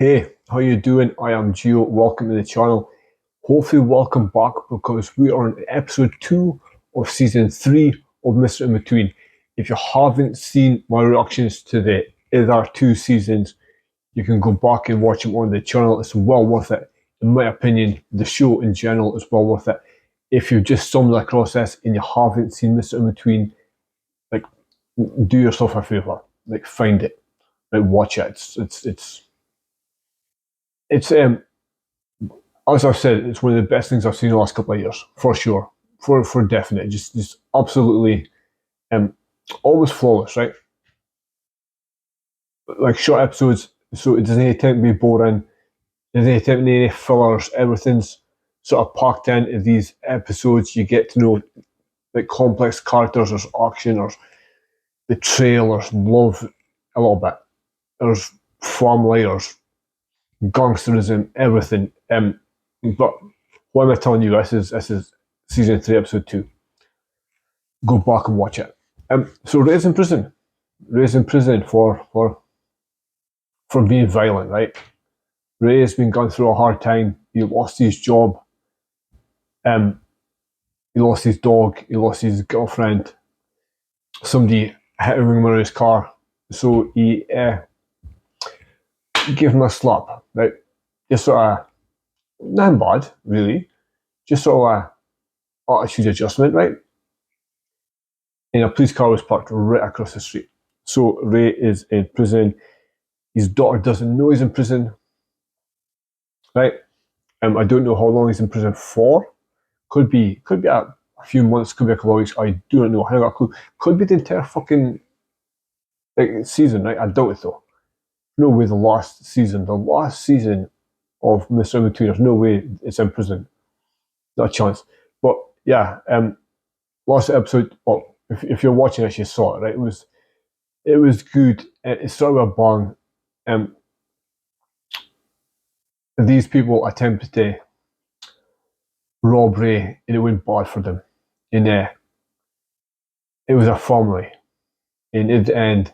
Hey, how you doing? I am Gio. Welcome to the channel. Hopefully, welcome back because we are on episode 2 of season 3 of Mr Inbetween. If you haven't seen my reactions to the other 2 seasons, you can go back and watch them on the channel. It's well worth it. In my opinion, the show in general is well worth it. If you've just stumbled across this and you haven't seen Mr Inbetween, like, do yourself a favour. Like, find it. Like, watch it. It's as I've said, it's one of the best things I've seen in the last couple of years, for sure, for definite. Just absolutely, almost flawless, right? Like short episodes, so it doesn't attempt to be boring. It doesn't attempt any fillers. Everything's sort of packed into these episodes. You get to know like complex characters. There's action, there's betrayal, there's love, a little bit. There's family, there's gangsterism, everything. But what am I telling you? This is season 3, episode 2. Go back and watch it. So Ray's in prison. Ray's in prison for being violent, right? Ray has been going through a hard time. He lost his job. He lost his dog. He lost his girlfriend. Somebody hit him with his car. So he gave him a slap, right? Just sort of, nothing bad, really. Just sort of a attitude adjustment, right? And a police car was parked right across the street. So Ray is in prison. His daughter doesn't know he's in prison, right? I don't know how long he's in prison for. Could be a few months. Could be a couple of weeks. I do not know. I haven't got a clue. Could be the entire fucking season, right? I doubt it though. No way. The last season of Mr. Inbetween. There's no way it's in prison. Not a chance. But yeah, last episode. Well, if you're watching this, you saw it, right? It was good. It started with a bang. These people attempted to rob Ray, and it went bad for them. And it was a family. And at the end,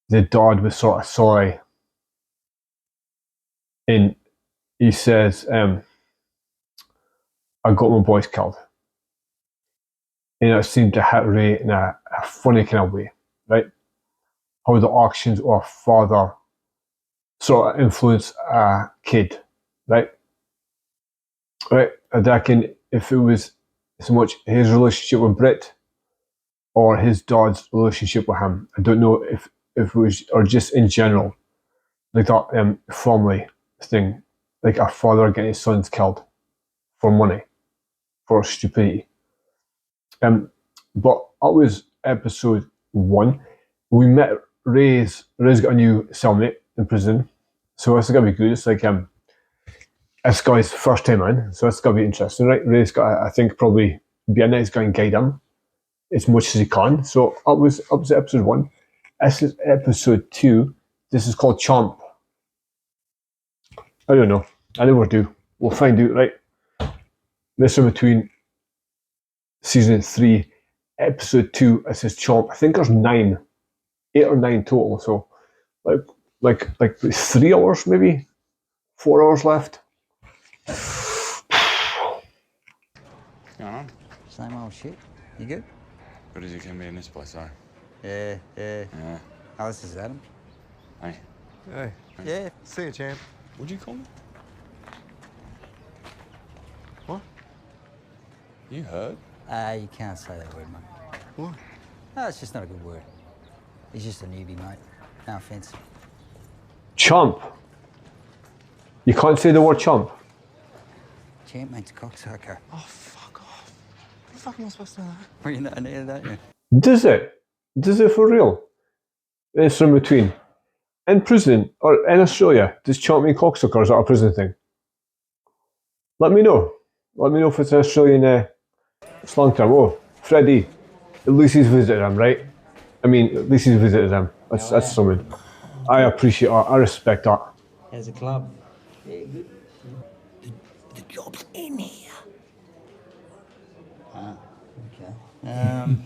the dad was sort of sorry, and he says, "I got my boys killed," and it seemed to hit Ray in a funny kind of way, right? How the actions of a father sort of influence a kid, right? Right. I reckon if it was so much his relationship with Britt or his dad's relationship with him, I don't know if it was, or just in general, like that family thing, like a father getting his sons killed for money, for stupidity. But that was episode 1. We met Ray's got a new cellmate in prison, so this is gonna be good. It's like this guy's first time in, so it's gonna be interesting, right? Ray's got, I think, probably be a nice guy and guide him as much as he can. So that was episode 1. This is episode 2. This is called Champ. I don't know. I never do. We'll find out, right? Mr Inbetween, season 3, episode 2. This is Champ. I think there's 8 or 9 total. So like 3 hours, maybe 4 hours left. What's going on? Same old shit. You good? Good as you can be in this place, eh? Yeah. Oh, this is Adam. Hey. Hey. Yeah. See you, champ. What'd you call me? What? You heard? You can't say that word, mate. What? No, it's just not a good word. He's just a newbie, mate. No offence. Chump. You can't say the word chump. Champ means cocksucker. Oh, fuck off. What the fuck am I supposed to know that? Well, you know now, don't you? Does it? Does it for real? It's in between. In prison, or in Australia, does chump mean cocksucker, or is that a prison thing? Let me know. Let me know if it's an Australian slang term. Oh, Freddy. At least he's visited him, right? I mean, at least he's visited him. That's something. I appreciate that. I respect that. As a club. The job's in here. Okay.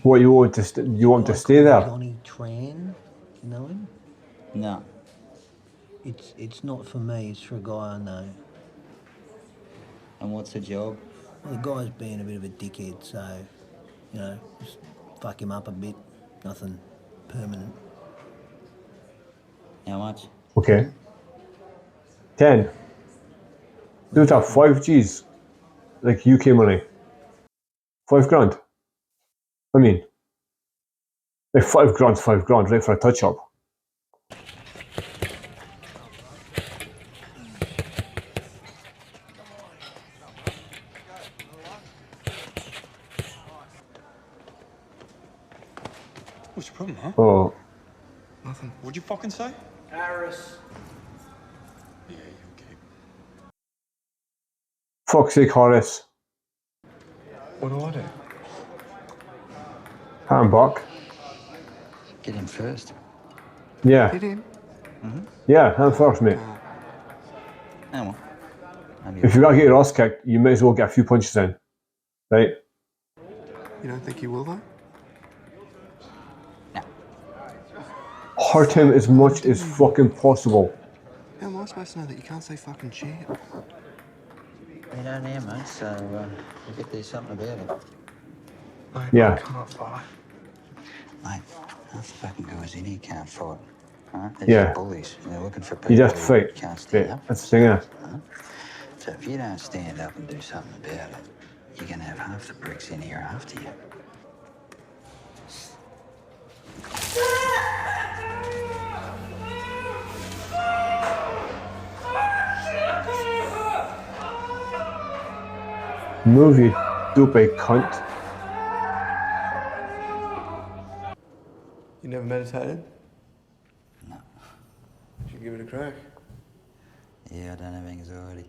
What you want to you want to stay there? Johnny Tran, you know him? No. It's not for me, it's for a guy I know. And what's the job? Well, the guy's being a bit of a dickhead, so, you know, just fuck him up a bit. Nothing permanent. How much? Okay. 10. Do it at 5 G's. Like UK money. 5 grand. I mean, like 5 grand, 5 grand, right, for a touch up. What's your problem, huh? Oh, Nothing. What'd you fucking say? Harris. Yeah, you'll keep. fuck's sake, Horace. What do I do? Hand back. Get him first. Yeah. Hit him. Yeah, hand first, mate. Oh, well. Maybe If you gotta get your ass kicked, you might as well get a few punches in. Right? You don't think you will, though? No. Hurt him as much as fucking possible. How am I supposed to know that you can't say fucking shit? We don't hear, mate, so we get there's something about it. Mate, Yeah. I can't fight. Mate, half the fucking guys in here can't fight. Huh? They're Yeah. just bullies. And they're looking for people You'd have to who fight. can't stand Yeah, up. that's the thing, yeah. Huh? So if you don't stand up and do something about it, you're going to have half the bricks in here after you. Movie, stupid cunt. You never meditated? No. You should give it a crack. Yeah, I don't have anxiety.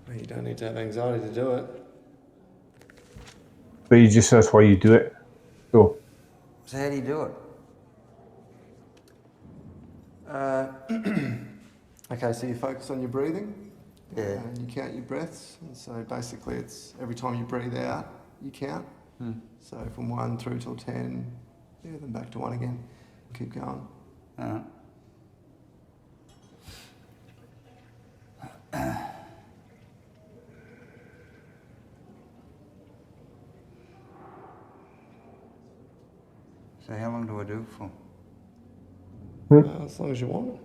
Well, you don't need to have anxiety to do it. But you just, that's why you do it. So, So how do you do it? Okay, so you focus on your breathing. Yeah. And you count your breaths. And so basically it's every time you breathe out, you count. So from 1 through till 10, yeah, then back to 1 again. Keep going. Alright. So how long do I do it for? As long as you want.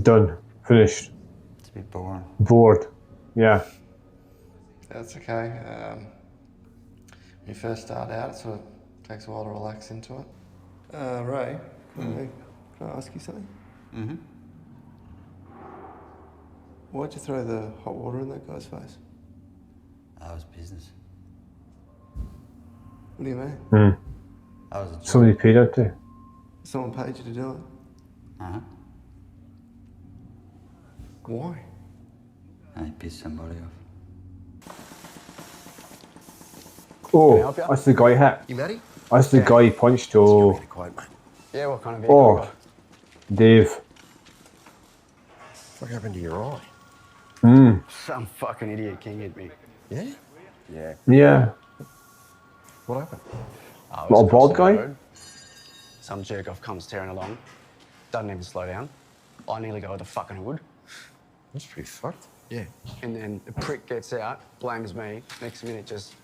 done. Finished. It's a bit boring. Bored. Yeah. That's okay. When you first start out, it sort of takes a while to relax into it. Ray, can I ask you something? Mm-hmm. Why'd you throw the hot water in that guy's face? I was business. What do you mean? I was a job. Somebody paid out to. Someone paid you to do it. Uh-huh. Why? I pissed somebody off. Oh, that's the guy hit. You Matty? That's the guy he punched. Oh, Really quiet, mate. Yeah, what kind of vehicle we oh, got? Dave. What happened to your eye? Some fucking idiot king hit me. Yeah? Yeah. Yeah. What happened? I was Not a bald crossing the guy? road. Some jerk off comes tearing along. Doesn't even slow down. I nearly go with the fucking hood. That's pretty fucked. Yeah. And then the prick gets out, blames me. Next minute, just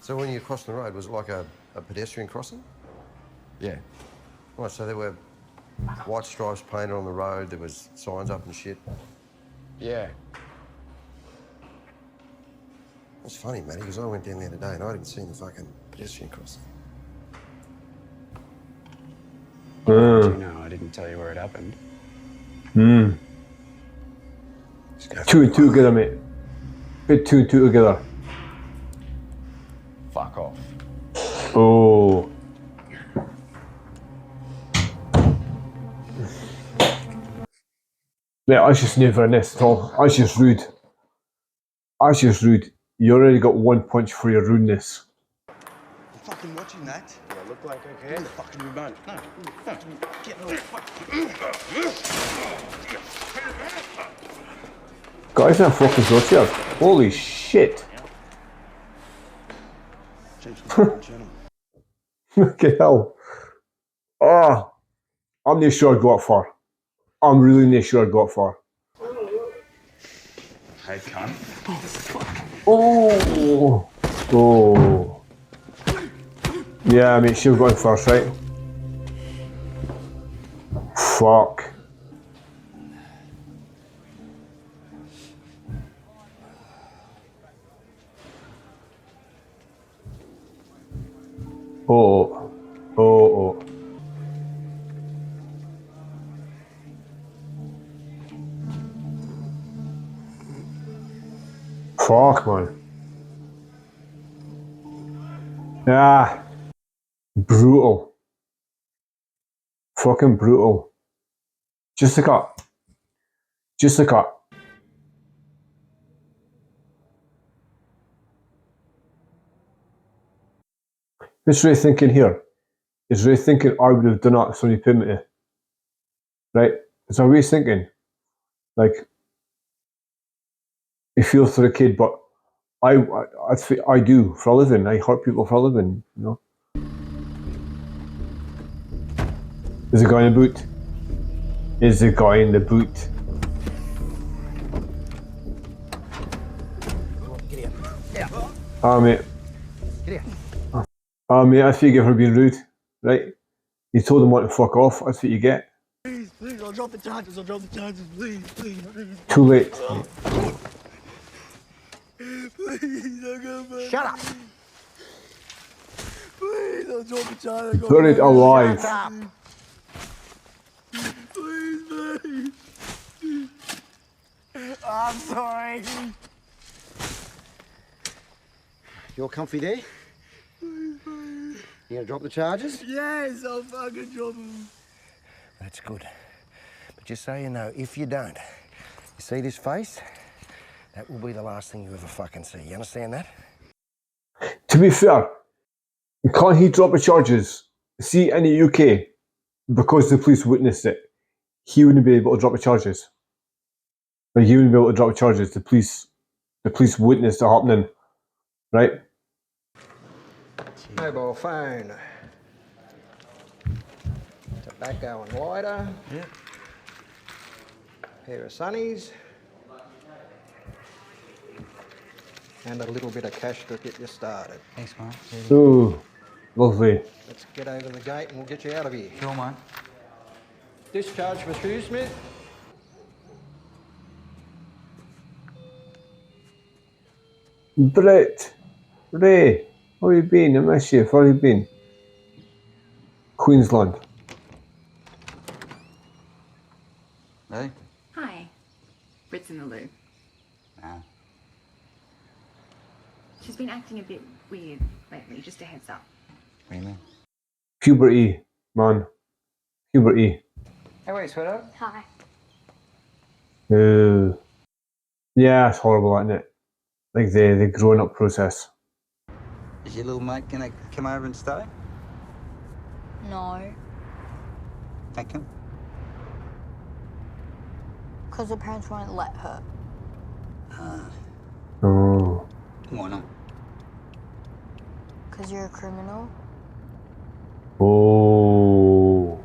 So when you crossed the road, was it like a pedestrian crossing? yeah. Right, so there were white stripes painted on the road, there was signs up and shit. Yeah. It's funny, Matty, because I went down there today and I hadn't seen the fucking pedestrian crossing. How did you know I didn't tell you where it happened? Just go Two and two together, mate. Put two and two together. Fuck off. Oh. Yeah, I was just never in this at all. I was just rude. I was just rude. You already got one punch for your rudeness. I'm fucking watching that. Yeah, look like okay. Give me the fucking remote. No. Get the Guys, that fucking got here. Holy shit. Change the fucking channel. Fucking hell. Oh, I'm not sure I got far. I'm really not sure I got far. Hey, cunt. Oh. Oh. Yeah, mate, she'll go in first, right? Fuck. Oh. Oh. Oh. Fuck, man. Ah. Brutal. Fucking brutal. Just a cut. Just a cut. Who's really thinking here? Is really thinking I would have done that if somebody put me to. Right? Is that what he's thinking? Like, he feels for the kid, but I do for a living. I hurt people for a living, you know? Is the guy in the boot? Is the guy in the boot? Ah, mate. Ah, mate, I think you're being rude, right? You told him what to fuck off, that's what you get. Please, I'll drop the charges, please. Too late. Please, I'll go back. Shut up. Please, I'll drop the charges. Buried alive. Shut up. Please. I'm sorry. You're comfy there? You gonna drop the charges? Yes, I'll fucking drop them. That's good. But just so you know, if you don't, you see this face? That will be the last thing you ever fucking see. You understand that? To be fair, can't he drop the charges? See, in the UK, because the police witnessed it, he wouldn't be able to drop the charges. Like, he wouldn't be able to drop the charges. The police witnessed it happening, right? Mobile phone. Tobacco and lighter. Yeah. Pair of sunnies. And a little bit of cash to get you started. Thanks, mate. Ooh, lovely. Let's get over the gate and we'll get you out of here. Sure, mate. Discharge for Shoesmith. Brett, Ray, how have you been? I miss you. How have you been? Queensland. Hey? Hi. Britt's in the loo. Ah. She's been acting a bit weird lately, just a heads up. What do you mean? Puberty, man. Puberty. Hey, wait, sweetheart. Hi. Yeah, it's horrible, isn't it? Like the growing up process. Is your little mate gonna come over and stay? No, How come? because her parents won't let her. Oh. Why not? Because you're a criminal. Oh.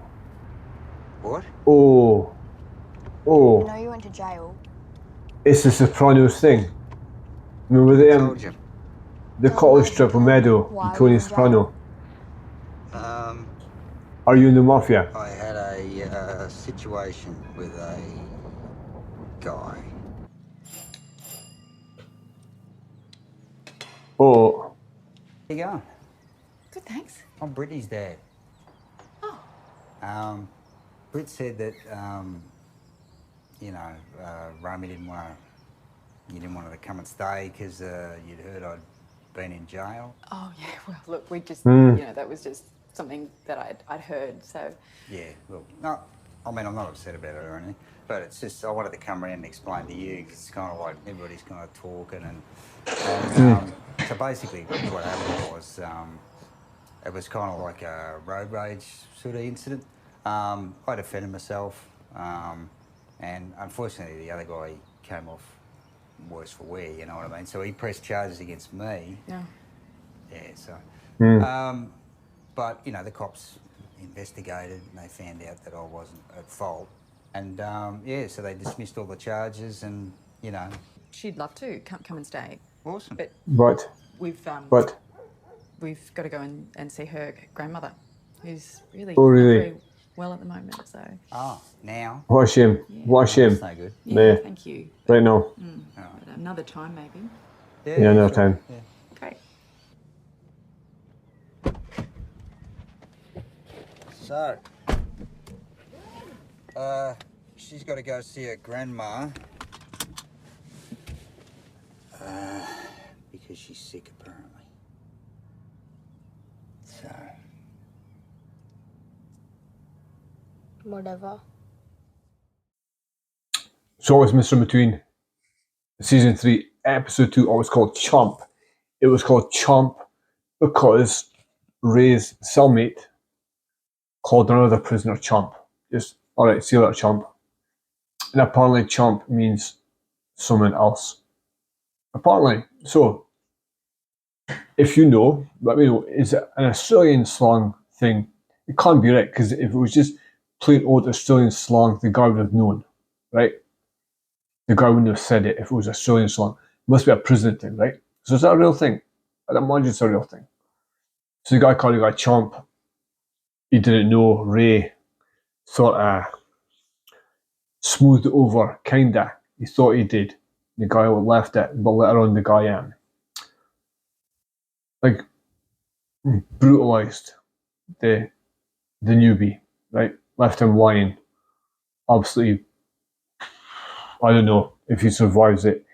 What? Oh. You Oh. know you went to jail. It's the Sopranos thing. Remember Told you. the college strip with Meadow and Tony Soprano? Are you in the mafia? I had a situation with a guy. Oh. How you going? Good, thanks. I'm Brittany's dad. Oh. Britt said that, you know, Raymond you didn't want her to come and stay because you'd heard I'd been in jail. Oh, yeah, well, look, we just, you know, that was just something that I'd heard, so. Yeah, well, no, I mean, I'm not upset about it or anything, but it's just, I wanted to come around and explain to you because it's kind of like everybody's kind of talking and so basically what happened was, it was kind of like a road rage sort of incident. I defended myself, and unfortunately the other guy came off worse for wear, you know what I mean? So he pressed charges against me. Yeah. Yeah, so. But, you know, the cops investigated and they found out that I wasn't at fault. And, yeah, so they dismissed all the charges and, you know. She'd love to come and stay. Awesome. But But we've got to go and see her grandmother, who's really Oh, not really? very well at the moment. So Oh, now? What a shame. Yeah. What a shame. That's no good. yeah, thank you. Right now. But another time maybe. Yeah, another time. Yeah. Great. So, she's got to go see her grandma. Because she's sick, apparently. So. Whatever. So it was Mr Inbetween, season 3, episode 2. It was called Chomp. It was called Chomp because Ray's cellmate called another prisoner Chomp. Just, alright, see you later, Chomp. And apparently Chomp means someone else. Apparently. So, if you know, let me know, is it an Australian slang thing? It can't be right, because if it was just plain old Australian slang, the guy would have known, right? The guy wouldn't have said it if it was Australian slang. It must be a prison thing, right? So is that a real thing? I'd imagine it's a real thing. So the guy called the guy Chomp. He didn't know. Ray sort of smoothed it over, kinda. He thought he did. The guy left it, but later on the guy like brutalised the newbie, right? Left him lying. Absolutely, I don't know if he survives it,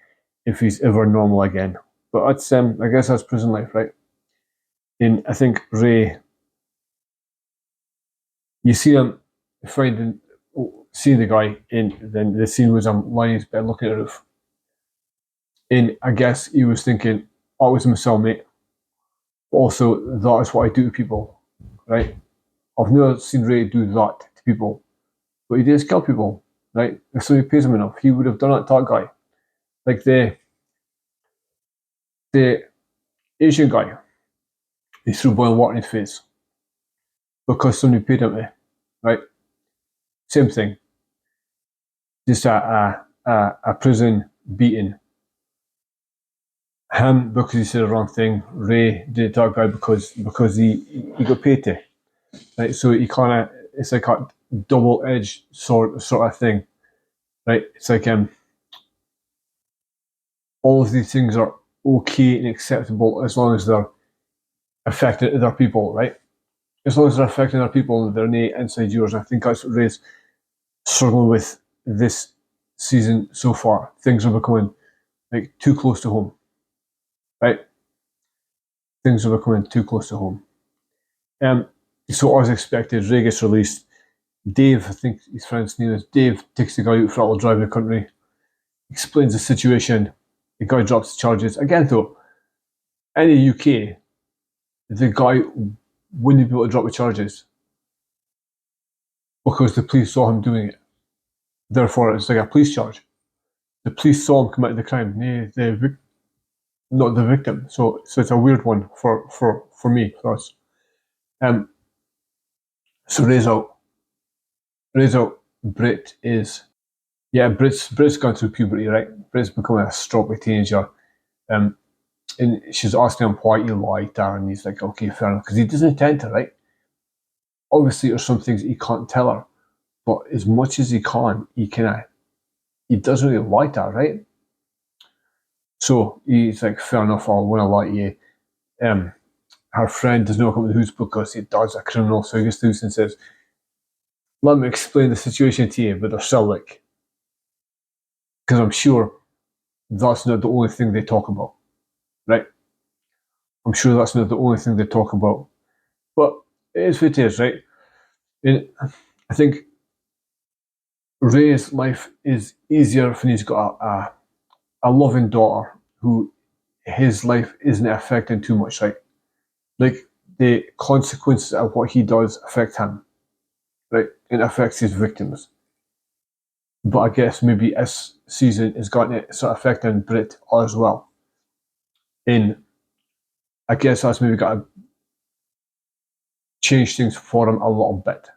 if he's ever normal again. But that's I guess that's prison life, right? And I think Ray, you see him see the guy, and then the scene was him lying in his bed looking at the roof. And I guess he was thinking, oh, it was my cellmate. But also, that is what I do to people, right? I've never seen Ray do that to people, but he does kill people, right? If somebody pays him enough, he would have done it to that guy. Like the Asian guy, he threw boiling water in his face because somebody paid him to, right? Same thing. Just a prison beating. Him because he said the wrong thing. Ray did it to that guy because he got paid to. Right? So he kind of, it's like a double-edged sort of thing. Right? It's like all of these things are okay and acceptable as long as they're affecting other people, right? As long as they're affecting other people, they're not inside yours. I think that's what Ray's struggling with this season so far. Things are becoming like too close to home, right? Things are becoming too close to home. So as expected, Ray gets released. Dave, I think his friend's name is Dave, takes the guy out for a little drive in the country, explains the situation. The guy drops the charges. Again, though, in the UK, the guy wouldn't be able to drop the charges because the police saw him doing it. Therefore, it's like a police charge. The police saw him commit the crime, not the victim. So it's a weird one for me, for us. So Ray's out. Britt is, Britt's gone through puberty, right? Britt's becoming a stroppy teenager. And she's asking him why he lied to her, and he's like, okay, fair enough, because he doesn't intend to, right? Obviously, there's some things he can't tell her, but as much as he can, he doesn't really lie to her, right? So he's like, fair enough, I want to lie to you. Her friend does not come to the house because he dad's a criminal, so he gets to the house and says, let me explain the situation to you, but they're still like, because I'm sure that's not the only thing they talk about, right? I'm sure that's not the only thing they talk about. But it is what it is, right? And I think Ray's life is easier when he's got a loving daughter who his life isn't affecting too much, right? Like the consequences of what he does affect him, right? It affects his victims. But I guess maybe this season has gotten it sort of affecting Britt as well. And I guess that's maybe got to change things for him a little bit.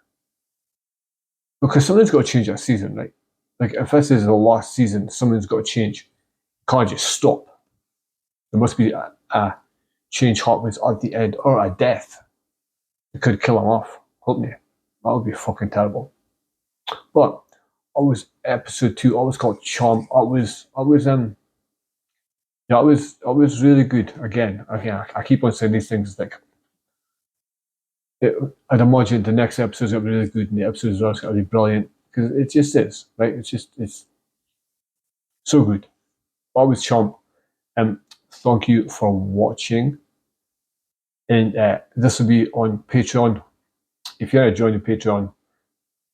Because something's got to change that season, right? Like, if this is the last season, something's got to change. You can't just stop. There must be a change happens at the end, or a death. It could kill him off, couldn't you? That would be fucking terrible. But I was episode 2. I was called Charm. I was really good. Again, I keep on saying these things. Like, I'd imagine the next episode's gonna be really good, and the episodes are gonna be brilliant, because it just is, right? It's so good. I was Charm. Thank you for watching. And this will be on Patreon. If you want to join the Patreon,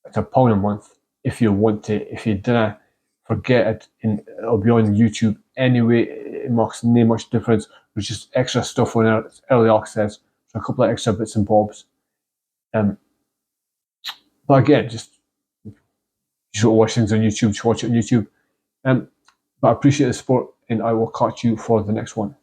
it's £1 a month if you want to. If you didn't, forget it, and it'll be on YouTube anyway. It makes no much difference. There's just extra stuff on there. It's early access, so a couple of extra bits and bobs. But again, just you should watch things on YouTube. Just watch it on YouTube. But I appreciate the support, and I will catch you for the next one.